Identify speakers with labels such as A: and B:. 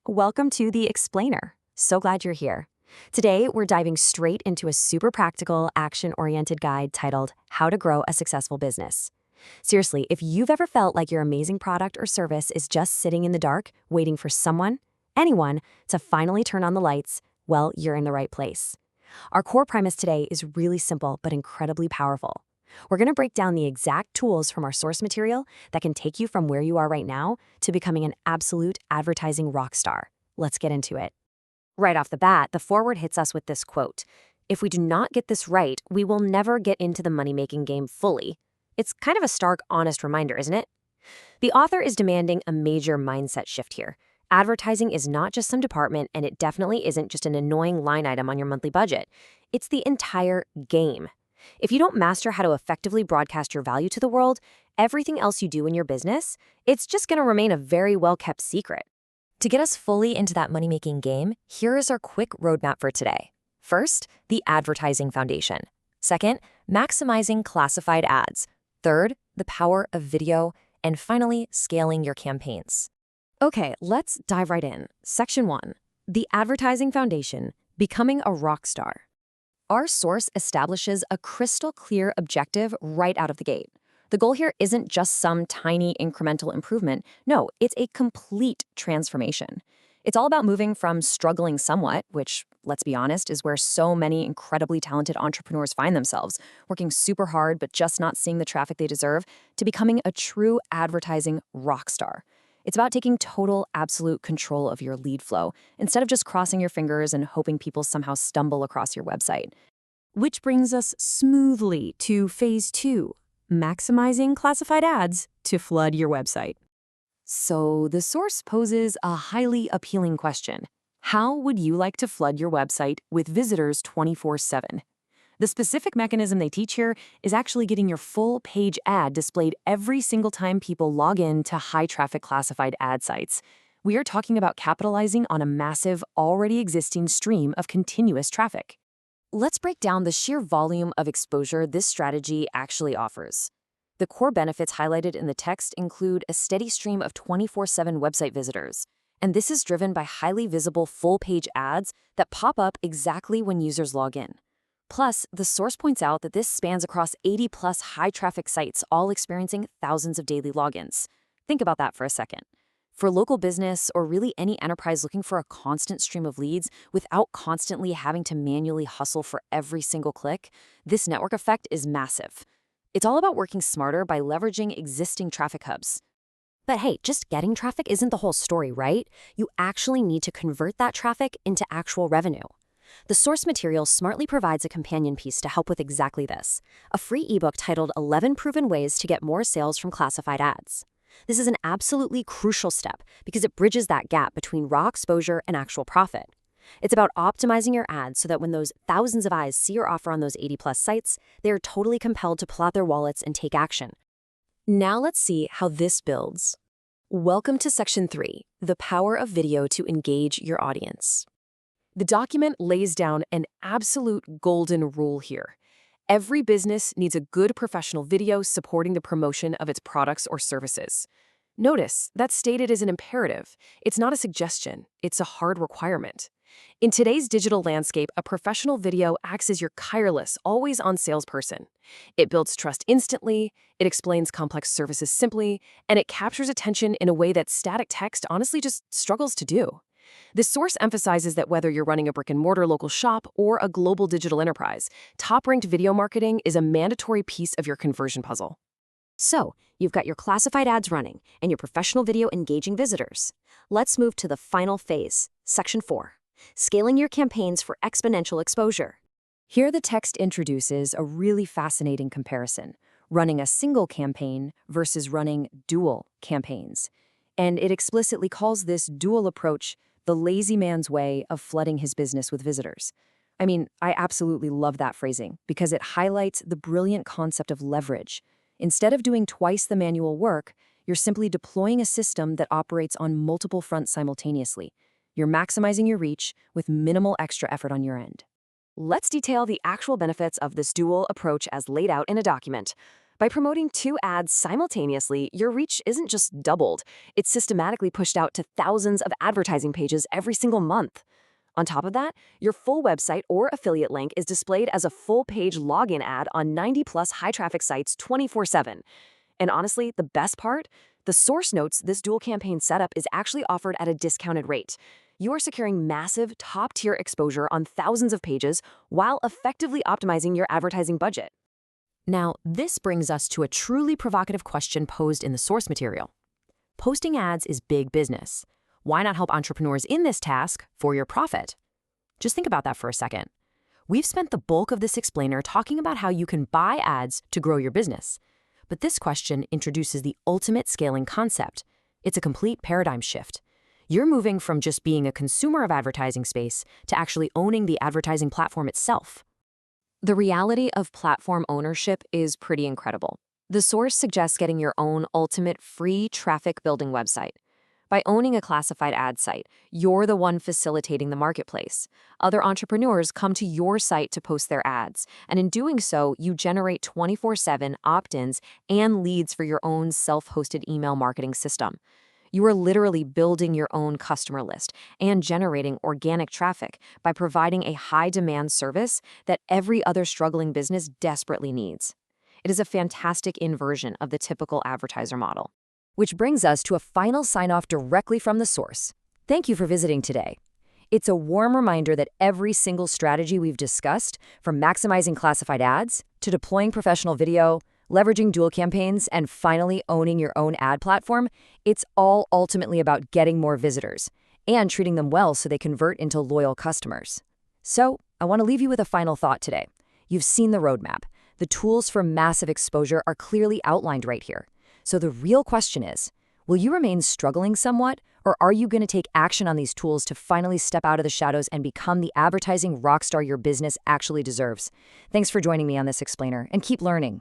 A: Welcome to The Explainer. So glad you're here. Today, we're diving straight into a super practical, action-oriented guide titled How to Grow a Successful Business. Seriously, if you've ever felt like your amazing product or service is just sitting in the dark, waiting for someone, anyone, to finally turn on the lights, well, you're in the right place. Our core premise today is really simple but incredibly powerful. We're going to break down the exact tools from our source material that can take you from where you are right now to becoming an absolute advertising rock star. Let's get into it. Right off the bat, the foreword hits us with this quote: "If we do not get this right, we will never get into the money-making game fully." It's kind of a stark, honest reminder, isn't it? The author is demanding a major mindset shift here. Advertising is not just some department, and it definitely isn't just an annoying line item on your monthly budget. It's the entire game. If you don't master how to effectively broadcast your value to the world, everything else you do in your business, it's just going to remain a very well-kept secret. To get us fully into that money-making game, here is our quick roadmap for today. First, the advertising foundation. Second, maximizing classified ads. Third, the power of video. And finally, scaling your campaigns. Okay, let's dive right in. Section 1, the advertising foundation, becoming a rock star. Our source establishes a crystal clear objective right out of the gate. The goal here isn't just some tiny incremental improvement. No, it's a complete transformation. It's all about moving from struggling somewhat, which, let's be honest, is where so many incredibly talented entrepreneurs find themselves, working super hard but just not seeing the traffic they deserve, to becoming a true advertising rock star. It's about taking total, absolute control of your lead flow, instead of just crossing your fingers and hoping people somehow stumble across your website. Which brings us smoothly to phase 2, maximizing classified ads to flood your website. So the source poses a highly appealing question. How would you like to flood your website with visitors 24/7? The specific mechanism they teach here is actually getting your full page ad displayed every single time people log in to high-traffic classified ad sites. We are talking about capitalizing on a massive, already existing stream of continuous traffic. Let's break down the sheer volume of exposure this strategy actually offers. The core benefits highlighted in the text include a steady stream of 24/7 website visitors, and this is driven by highly visible full-page ads that pop up exactly when users log in. Plus, the source points out that this spans across 80-plus high-traffic sites, all experiencing thousands of daily logins. Think about that for a second. For local business or really any enterprise looking for a constant stream of leads without constantly having to manually hustle for every single click, this network effect is massive. It's all about working smarter by leveraging existing traffic hubs. But hey, just getting traffic isn't the whole story, right? You actually need to convert that traffic into actual revenue. The source material smartly provides a companion piece to help with exactly this, a free ebook titled 11 Proven Ways to Get More Sales from Classified Ads. This is an absolutely crucial step because it bridges that gap between raw exposure and actual profit. It's about optimizing your ads so that when those thousands of eyes see your offer on those 80-plus sites, they are totally compelled to pull out their wallets and take action. Now let's see how this builds. Welcome to Section 3, the power of video to engage your audience. The document lays down an absolute golden rule here. Every business needs a good professional video supporting the promotion of its products or services. Notice, that's stated as an imperative. It's not a suggestion, it's a hard requirement. In today's digital landscape, a professional video acts as your tireless, always-on salesperson. It builds trust instantly, it explains complex services simply, and it captures attention in a way that static text honestly just struggles to do. This source emphasizes that whether you're running a brick-and-mortar local shop or a global digital enterprise, top-ranked video marketing is a mandatory piece of your conversion puzzle. So, you've got your classified ads running and your professional video engaging visitors. Let's move to the final phase, Section 4, scaling your campaigns for exponential exposure. Here the text introduces a really fascinating comparison, running a single campaign versus running dual campaigns. And it explicitly calls this dual approach the lazy man's way of flooding his business with visitors. I mean, I absolutely love that phrasing because it highlights the brilliant concept of leverage. Instead of doing twice the manual work, you're simply deploying a system that operates on multiple fronts simultaneously. You're maximizing your reach with minimal extra effort on your end. Let's detail the actual benefits of this dual approach as laid out in a document. By promoting 2 ads simultaneously, your reach isn't just doubled, it's systematically pushed out to thousands of advertising pages every single month. On top of that, your full website or affiliate link is displayed as a full-page login ad on 90-plus high-traffic sites 24/7. And honestly, the best part? The source notes this dual campaign setup is actually offered at a discounted rate. You are securing massive, top-tier exposure on thousands of pages while effectively optimizing your advertising budget. Now, this brings us to a truly provocative question posed in the source material. Posting ads is big business. Why not help entrepreneurs in this task for your profit? Just think about that for a second. We've spent the bulk of this explainer talking about how you can buy ads to grow your business. But this question introduces the ultimate scaling concept. It's a complete paradigm shift. You're moving from just being a consumer of advertising space to actually owning the advertising platform itself. The reality of platform ownership is pretty incredible. The source suggests getting your own ultimate free traffic building website. By owning a classified ad site, you're the one facilitating the marketplace. Other entrepreneurs come to your site to post their ads, and in doing so, you generate 24/7 opt-ins and leads for your own self-hosted email marketing system. You are literally building your own customer list and generating organic traffic by providing a high-demand service that every other struggling business desperately needs. It is a fantastic inversion of the typical advertiser model. Which brings us to a final sign-off directly from the source. Thank you for visiting today. It's a warm reminder that every single strategy we've discussed, from maximizing classified ads to deploying professional video, leveraging dual campaigns, and finally owning your own ad platform, it's all ultimately about getting more visitors and treating them well so they convert into loyal customers. So, I want to leave you with a final thought today. You've seen the roadmap. The tools for massive exposure are clearly outlined right here. So the real question is, will you remain struggling somewhat, or are you going to take action on these tools to finally step out of the shadows and become the advertising rockstar your business actually deserves? Thanks for joining me on this explainer, and keep learning.